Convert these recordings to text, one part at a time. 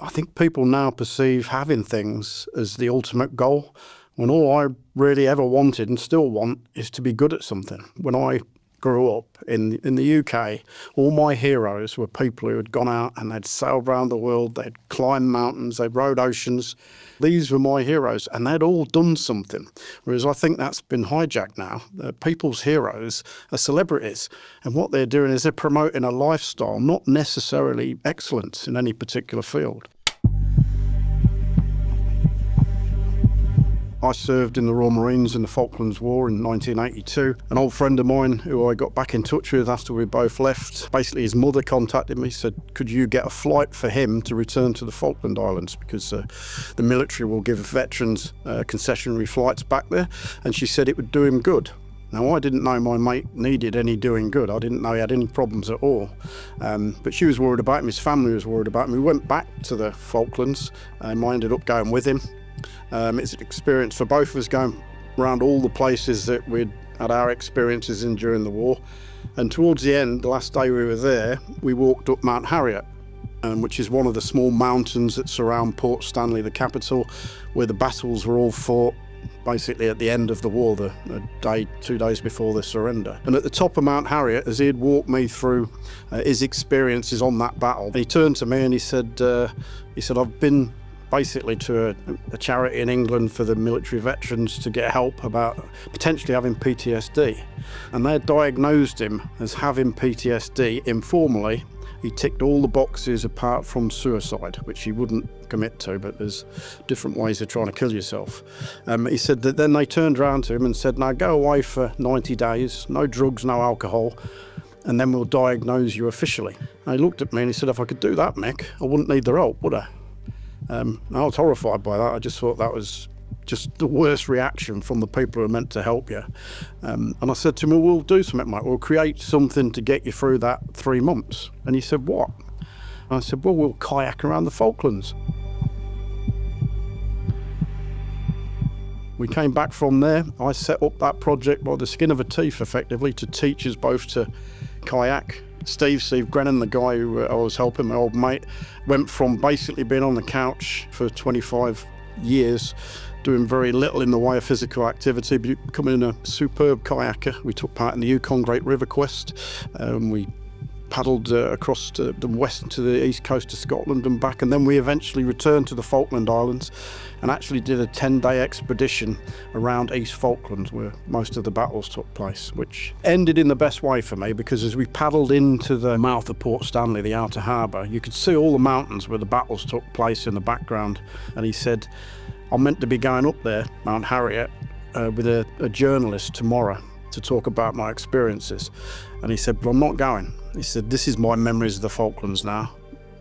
I think people now perceive having things as the ultimate goal, when all I really ever wanted and still want is to be good at something. When I grew up in the UK, all my heroes were people who had gone out and they'd sailed around the world, they'd climbed mountains, they'd rode oceans. These were my heroes, and they'd all done something. Whereas I think that's been hijacked now. People's heroes are celebrities, and what they're doing is they're promoting a lifestyle, not necessarily excellence in any particular field. I served in the Royal Marines in the Falklands War in 1982. An old friend of mine who I got back in touch with after we both left, basically his mother contacted me, said, could you get a flight for him to return to the Falkland Islands, because the military will give veterans concessionary flights back there, and she said it would do him good. Now, I didn't know my mate needed any doing good. I didn't know he had any problems at all. But she was worried about him, his family was worried about him. We went back to the Falklands, and I ended up going with him. It's an experience for both of us, going around all the places that we'd had our experiences in during the war. And towards the end, the last day we were there, we walked up Mount Harriet, which is one of the small mountains that surround Port Stanley, the capital, where the battles were all fought basically at the end of the war, the day, 2 days before the surrender. And at the top of Mount Harriet, as he had walked me through his experiences on that battle, he turned to me and he said, I've been basically to a charity in England for the military veterans to get help about potentially having PTSD. And they diagnosed him as having PTSD informally. He ticked all the boxes apart from suicide, which he wouldn't commit to, but there's different ways of trying to kill yourself. He said that then they turned around to him and said, now go away for 90 days, no drugs, no alcohol, and then we'll diagnose you officially. And he looked at me and he said, if I could do that, Mick, I wouldn't need the help, would I? I was horrified by that. I just thought that was just the worst reaction from the people who are meant to help you. And I said to him, well, we'll do something, mate. We'll create something to get you through that 3 months. And he said, what? And I said, well, we'll kayak around the Falklands. We came back from there. I set up that project by the skin of a teeth, effectively, to teach us both to kayak. Steve Grennan, the guy who I was helping, my old mate, went from basically being on the couch for 25 years, doing very little in the way of physical activity, becoming a superb kayaker. We took part in the Yukon Great River Quest. We paddled across to the west to the east coast of Scotland and back, and then we eventually returned to the Falkland Islands and actually did a 10-day expedition around East Falklands where most of the battles took place, which ended in the best way for me, because as we paddled into the mouth of Port Stanley, the outer harbour, you could see all the mountains where the battles took place in the background. And he said, I'm meant to be going up there, Mount Harriet, with a journalist tomorrow to talk about my experiences. And he said, but I'm not going. He said, this is my memories of the Falklands now.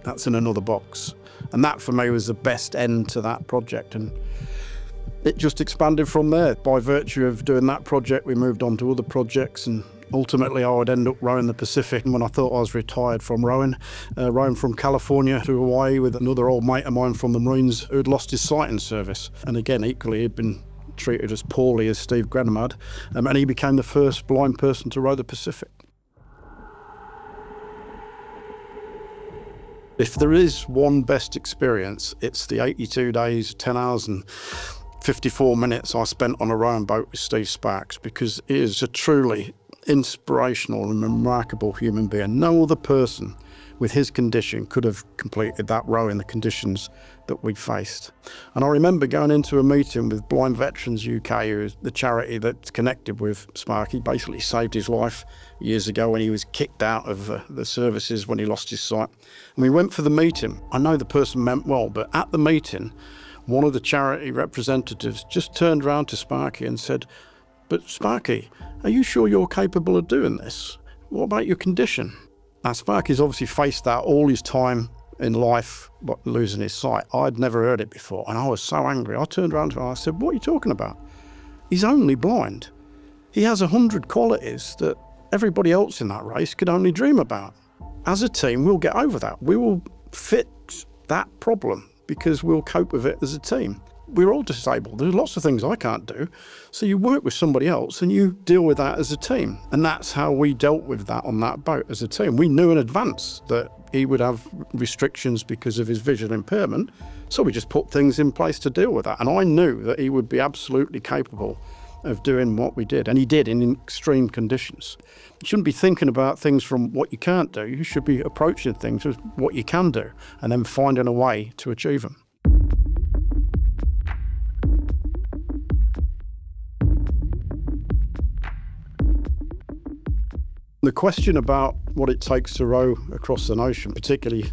That's in another box. And that for me was the best end to that project. And it just expanded from there. By virtue of doing that project, we moved on to other projects, and ultimately I would end up rowing the Pacific. And when I thought I was retired from rowing from California to Hawaii with another old mate of mine from the Marines who'd lost his sight in service. And again, equally, he'd been treated as poorly as Steve Grennan had, and he became the first blind person to row the Pacific. If there is one best experience, it's the 82 days, 10 hours and 54 minutes I spent on a rowing boat with Steve Sparks, because he is a truly inspirational and remarkable human being. No other person with his condition could have completed that row in the conditions that we faced. And I remember going into a meeting with Blind Veterans UK, who is the charity that's connected with Sparky, basically saved his life years ago when he was kicked out of the services when he lost his sight. And we went for the meeting. I know the person meant well, but at the meeting, one of the charity representatives just turned around to Sparky and said, but Sparky, are you sure you're capable of doing this? What about your condition? Now, Sparky's obviously faced that all his time in life, but losing his sight. I'd never heard it before, and I was so angry. I turned around to him and I said, what are you talking about? He's only blind. He has 100 qualities that everybody else in that race could only dream about. As a team, we'll get over that. We will fix that problem because we'll cope with it as a team. we're all disabled. There's lots of things I can't do. So you work with somebody else and you deal with that as a team. And that's how we dealt with that on that boat as a team. We knew in advance that he would have restrictions because of his visual impairment. So we just put things in place to deal with that. And I knew that he would be absolutely capable of doing what we did. And he did in extreme conditions. You shouldn't be thinking about things from what you can't do. You should be approaching things with what you can do and then finding a way to achieve them. The question about what it takes to row across an ocean, particularly,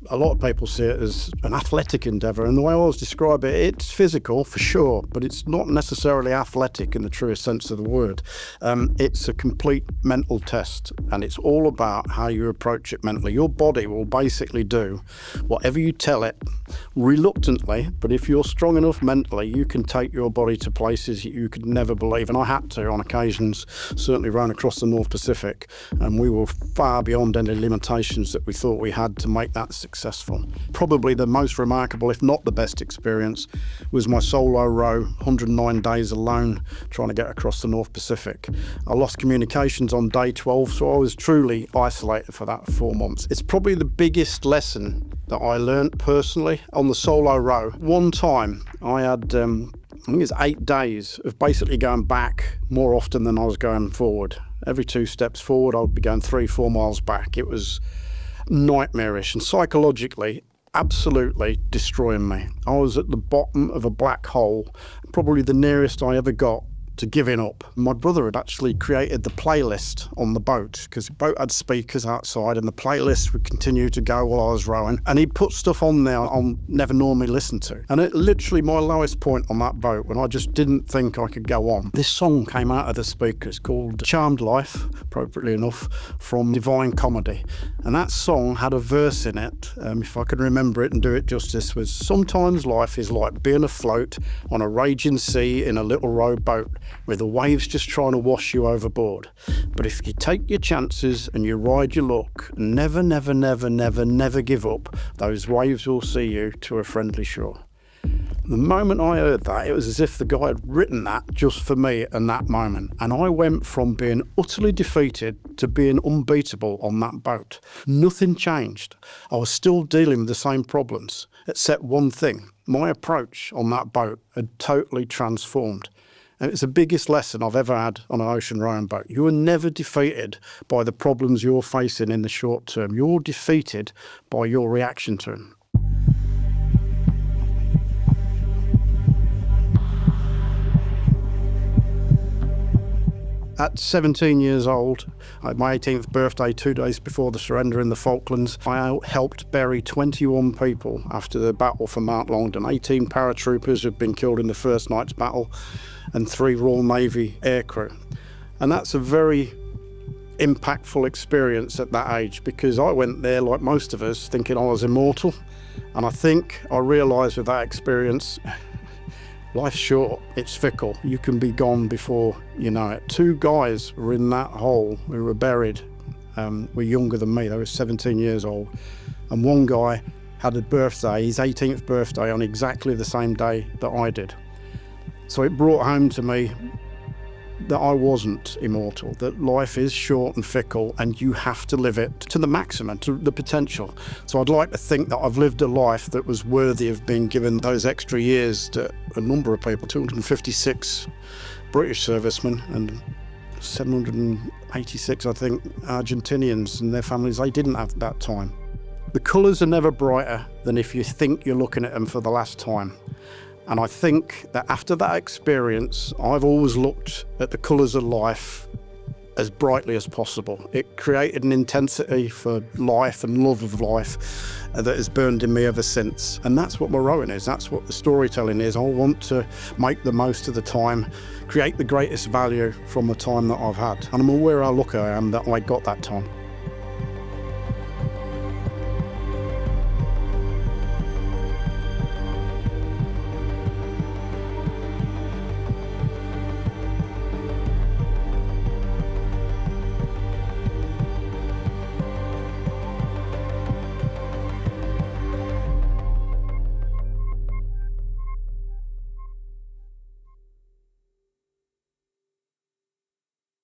a lot of people see it as an athletic endeavour, and the way I always describe it, it's physical for sure, but it's not necessarily athletic in the truest sense of the word. It's a complete mental test, and it's all about how you approach it mentally. Your body will basically do whatever you tell it, reluctantly, but if you're strong enough mentally, you can take your body to places you could never believe. And I had to on occasions, certainly rowing across the North Pacific, and we were far beyond any limitations that we thought we had to make that successful. Probably the most remarkable, if not the best experience, was my solo row, 109 days alone, trying to get across the North Pacific. I lost communications on day 12, so I was truly isolated for that 4 months. It's probably the biggest lesson that I learned personally on the solo row. One time I had, I think it was 8 days of basically going back more often than I was going forward. Every 2 steps forward, I would be going 3-4 miles back. It was nightmarish and psychologically absolutely destroying me. I was at the bottom of a black hole, probably the nearest I ever got to giving up. My brother had actually created the playlist on the boat because the boat had speakers outside and the playlist would continue to go while I was rowing, and he'd put stuff on there I'll never normally listen to. And it literally my lowest point on that boat when I just didn't think I could go on. This song came out of the speakers called Charmed Life, appropriately enough, from Divine Comedy. And that song had a verse in it, if I can remember it and do it justice, was sometimes life is like being afloat on a raging sea in a little rowboat with the waves just trying to wash you overboard. But if you take your chances and you ride your luck, never, never, never, never, never give up, those waves will see you to a friendly shore. The moment I heard that, it was as if the guy had written that just for me in that moment. And I went from being utterly defeated to being unbeatable on that boat. Nothing changed. I was still dealing with the same problems, except one thing. My approach on that boat had totally transformed. And it's the biggest lesson I've ever had on an ocean rowing boat. You are never defeated by the problems you're facing in the short term. You're defeated by your reaction to them. At 17 years old, at my 18th birthday, 2 days before the surrender in the Falklands, I helped bury 21 people after the battle for Mount Longdon. 18 paratroopers had been killed in the first night's battle and 3 Royal Navy aircrew. And that's a very impactful experience at that age, because I went there, like most of us, thinking I was immortal. And I think I realised with that experience, life's short, it's fickle. You can be gone before you know it. 2 guys were in that hole who were buried, were younger than me. They were 17 years old. And one guy had a birthday, his 18th birthday, on exactly the same day that I did. So it brought home to me that I wasn't immortal, that life is short and fickle and you have to live it to the maximum, to the potential. So I'd like to think that I've lived a life that was worthy of being given those extra years to a number of people, 256 British servicemen and 786, I think, Argentinians and their families. They didn't have that time. The colours are never brighter than if you think you're looking at them for the last time. And I think that after that experience, I've always looked at the colours of life as brightly as possible. It created an intensity for life and love of life that has burned in me ever since. And that's what my rowing is. That's what the storytelling is. I want to make the most of the time, create the greatest value from the time that I've had. And I'm aware how lucky I am that I got that time.